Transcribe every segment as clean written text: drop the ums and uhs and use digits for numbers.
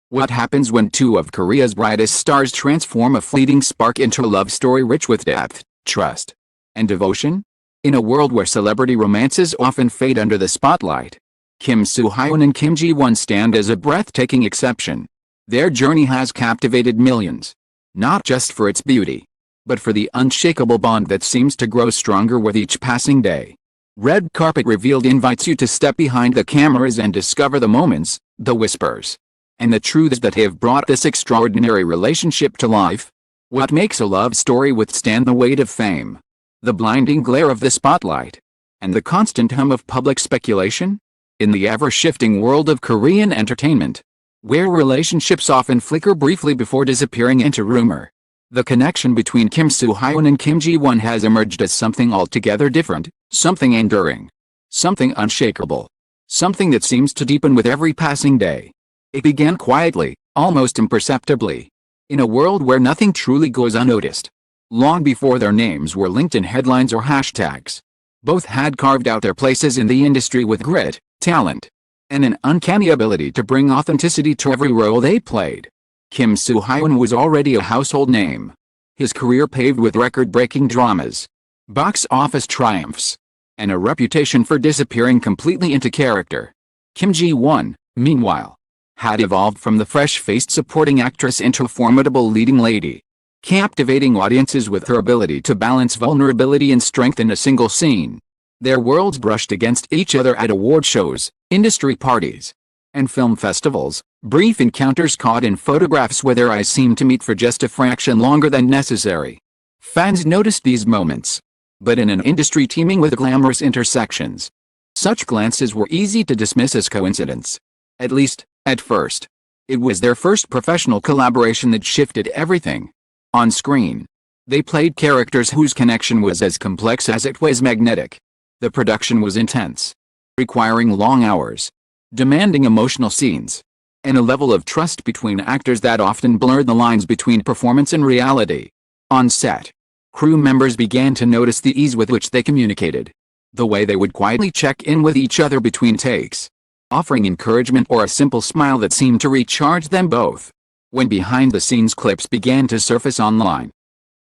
What happens when two of Korea's brightest stars transform a fleeting spark into a love story rich with depth, trust, and devotion? In a world where celebrity romances often fade under the spotlight, Kim Soo-hyun and Kim Ji-won stand as a breathtaking exception. Their journey has captivated millions, not just for its beauty, but for the unshakable bond that seems to grow stronger with each passing day. Red Carpet Revealed invites you to step behind the cameras and discover the moments, the whispers, and the truths that have brought this extraordinary relationship to life. What makes a love story withstand the weight of fame, the blinding glare of the spotlight, and the constant hum of public speculation? In the ever-shifting world of Korean entertainment, where relationships often flicker briefly before disappearing into rumor, the connection between Kim Soo-hyun and Kim Ji-won has emerged as something altogether different, something enduring, something unshakable, something that seems to deepen with every passing day. It began quietly, almost imperceptibly, in a world where nothing truly goes unnoticed. Long before their names were linked in headlines or hashtags, both had carved out their places in the industry with grit, talent, and an uncanny ability to bring authenticity to every role they played. Kim Soo-hyun was already a household name, his career paved with record-breaking dramas, box office triumphs, and a reputation for disappearing completely into character. Kim Ji-won, meanwhile, had evolved from the fresh-faced supporting actress into a formidable leading lady, captivating audiences with her ability to balance vulnerability and strength in a single scene. Their worlds brushed against each other at award shows, industry parties, and film festivals, brief encounters caught in photographs where their eyes seemed to meet for just a fraction longer than necessary. Fans noticed these moments, but in an industry teeming with glamorous intersections, such glances were easy to dismiss as coincidence. At least, at first. It was their first professional collaboration that shifted everything. On screen, they played characters whose connection was as complex as it was magnetic. The production was intense, requiring long hours, demanding emotional scenes, and a level of trust between actors that often blurred the lines between performance and reality. On set, crew members began to notice the ease with which they communicated, the way they would quietly check in with each other between takes, offering encouragement or a simple smile that seemed to recharge them both. When behind-the-scenes clips began to surface online,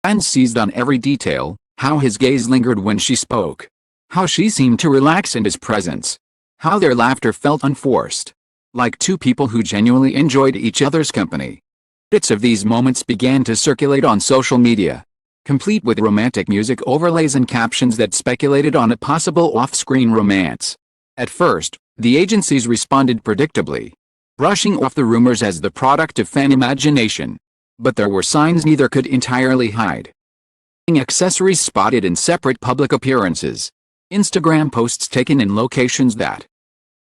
fans seized on every detail: how his gaze lingered when she spoke, how she seemed to relax in his presence, how their laughter felt unforced, like two people who genuinely enjoyed each other's company. Bits of these moments began to circulate on social media, complete with romantic music overlays and captions that speculated on a possible off-screen romance. At first, the agencies responded predictably, brushing off the rumors as the product of fan imagination. But there were signs neither could entirely hide. Accessories spotted in separate public appearances, Instagram posts taken in locations that,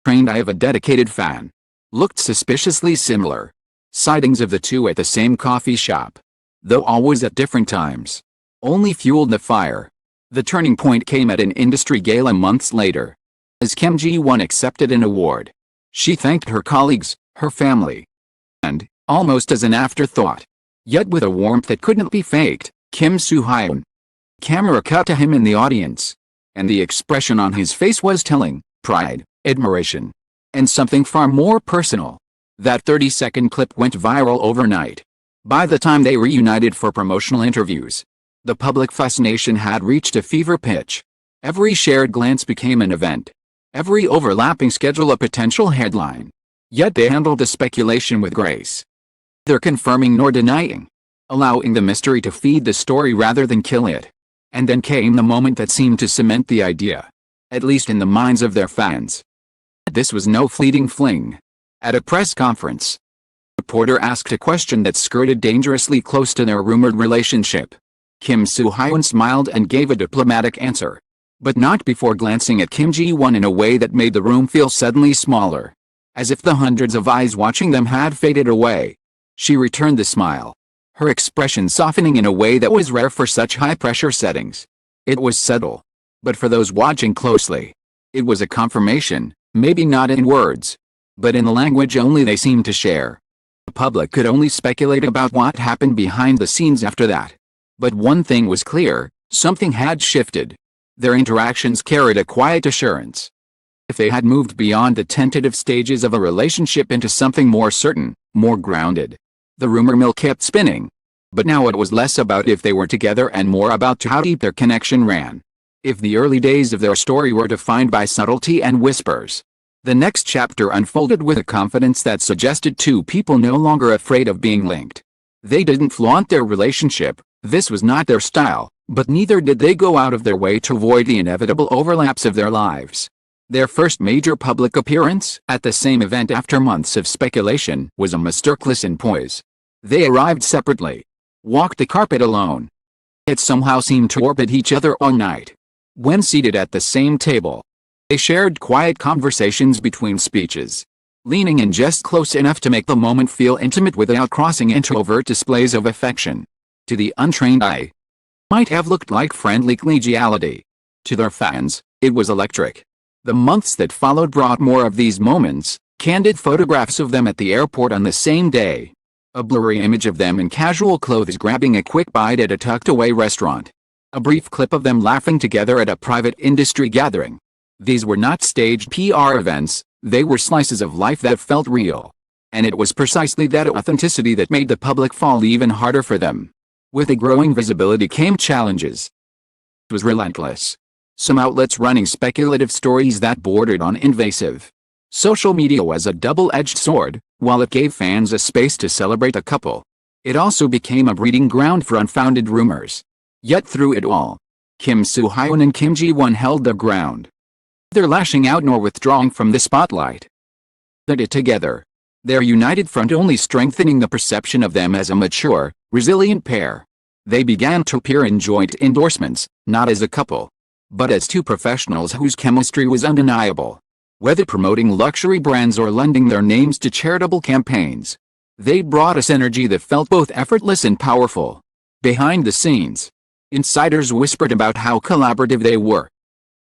trained eye of a dedicated fan, looked suspiciously similar, sightings of the two at the same coffee shop, though always at different times, only fueled the fire. The turning point came at an industry gala months later, as Kim Ji-won accepted an award. She thanked her colleagues, her family, and, almost as an afterthought, yet with a warmth that couldn't be faked, Kim Soo-hyun. Camera cut to him in the audience, and the expression on his face was telling: pride, admiration, and something far more personal. That 30-second clip went viral overnight. By the time they reunited for promotional interviews, the public fascination had reached a fever pitch. Every shared glance became an event, every overlapping schedule a potential headline. Yet they handled the speculation with grace, neither confirming nor denying, allowing the mystery to feed the story rather than kill it. And then came the moment that seemed to cement the idea, at least in the minds of their fans. This was no fleeting fling. At a press conference, a reporter asked a question that skirted dangerously close to their rumored relationship. Kim Soo-hyun smiled and gave a diplomatic answer, but not before glancing at Kim Ji-won in a way that made the room feel suddenly smaller, as if the hundreds of eyes watching them had faded away. She returned the smile, her expression softening in a way that was rare for such high-pressure settings. It was subtle, but for those watching closely, it was a confirmation, maybe not in words, but in the language only they seemed to share. The public could only speculate about what happened behind the scenes after that. But one thing was clear: something had shifted. Their interactions carried a quiet assurance. If they had moved beyond the tentative stages of a relationship into something more certain, more grounded. The rumor mill kept spinning. But now it was less about if they were together and more about how deep their connection ran. If the early days of their story were defined by subtlety and whispers, the next chapter unfolded with a confidence that suggested two people no longer afraid of being linked. They didn't flaunt their relationship, this was not their style, but neither did they go out of their way to avoid the inevitable overlaps of their lives. Their first major public appearance at the same event after months of speculation was a masterclass in poise. They arrived separately, walked the carpet alone, yet somehow seemed to orbit each other all night. When seated at the same table, they shared quiet conversations between speeches, leaning in just close enough to make the moment feel intimate without crossing into overt displays of affection. To the untrained eye, it might have looked like friendly collegiality. To their fans, it was electric. The months that followed brought more of these moments, candid photographs of them at the airport on the same day, a blurry image of them in casual clothes grabbing a quick bite at a tucked-away restaurant, a brief clip of them laughing together at a private industry gathering. These were not staged PR events, they were slices of life that felt real. And it was precisely that authenticity that made the public fall even harder for them. With the growing visibility came challenges. It was relentless. Some outlets running speculative stories that bordered on invasive. Social media was a double-edged sword. While it gave fans a space to celebrate the couple, it also became a breeding ground for unfounded rumors. Yet through it all, Kim Soo-hyun and Kim Ji-won held their ground. Neither lashing out nor withdrawing from the spotlight. They did it together. Their united front only strengthening the perception of them as a mature, resilient pair. They began to appear in joint endorsements, not as a couple, but as two professionals whose chemistry was undeniable. Whether promoting luxury brands or lending their names to charitable campaigns, they brought us energy that felt both effortless and powerful. Behind the scenes, insiders whispered about how collaborative they were.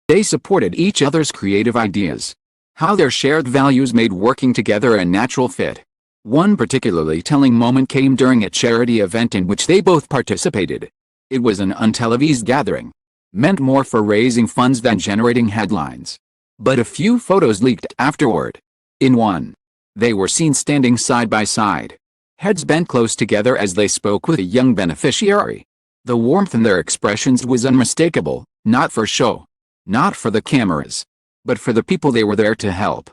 They supported each other's creative ideas, how their shared values made working together a natural fit. One particularly telling moment came during a charity event in which they both participated. It was an untelevised gathering, meant more for raising funds than generating headlines. But a few photos leaked afterward. In one, they were seen standing side by side, heads bent close together as they spoke with a young beneficiary. The warmth in their expressions was unmistakable, not for show, not for the cameras, but for the people they were there to help.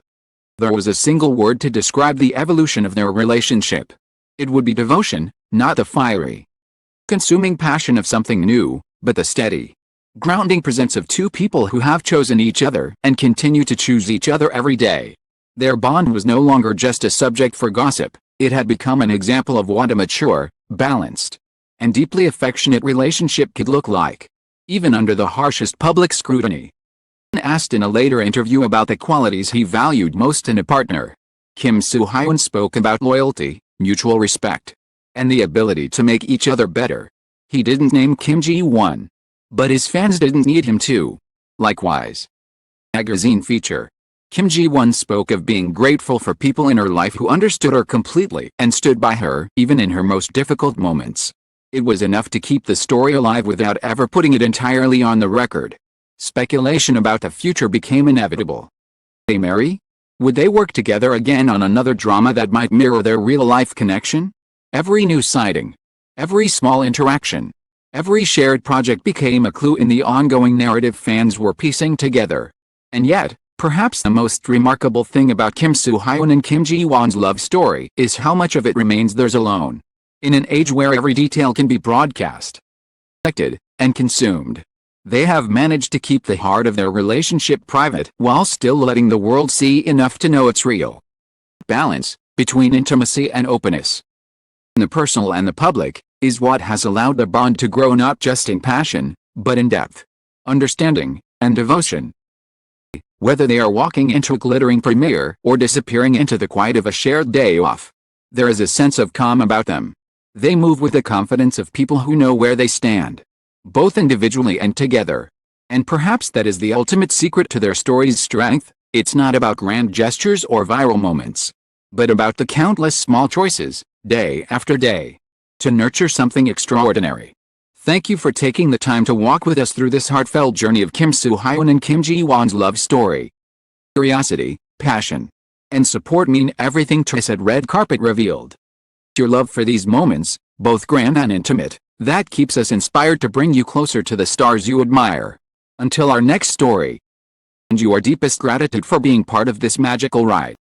There was a single word to describe the evolution of their relationship. It would be devotion, not the fiery, consuming passion of something new, but the steady, grounding presence of two people who have chosen each other and continue to choose each other every day. Their bond was no longer just a subject for gossip, it had become an example of what a mature, balanced, and deeply affectionate relationship could look like, even under the harshest public scrutiny. When asked in a later interview about the qualities he valued most in a partner, Kim Soo-hyun spoke about loyalty, mutual respect, and the ability to make each other better. He didn't name Kim Ji-won, but his fans didn't need him to. Likewise, magazine feature, Kim Ji-won spoke of being grateful for people in her life who understood her completely and stood by her even in her most difficult moments. It was enough to keep the story alive without ever putting it entirely on the record. Speculation about the future became inevitable. Would they marry? Would they work together again on another drama that might mirror their real-life connection? Every new sighting, every small interaction, every shared project became a clue in the ongoing narrative fans were piecing together. And yet, perhaps the most remarkable thing about Kim Soo-hyun and Kim Ji-won's love story is how much of it remains theirs alone. In an age where every detail can be broadcast, collected, and consumed, they have managed to keep the heart of their relationship private while still letting the world see enough to know it's real. Balance between intimacy and openness, the personal and the public, is what has allowed the bond to grow not just in passion, but in depth, understanding, and devotion. Whether they are walking into a glittering premiere or disappearing into the quiet of a shared day off, there is a sense of calm about them. They move with the confidence of people who know where they stand, both individually and together. And perhaps that is the ultimate secret to their story's strength. It's not about grand gestures or viral moments, but about the countless small choices, day after day, to nurture something extraordinary. Thank you for taking the time to walk with us through this heartfelt journey of Kim Soo-hyun and Kim Ji-won's love story. Curiosity, passion, and support mean everything to us at Red Carpet Revealed. Your love for these moments, both grand and intimate, that keeps us inspired to bring you closer to the stars you admire. Until our next story, and your deepest gratitude for being part of this magical ride.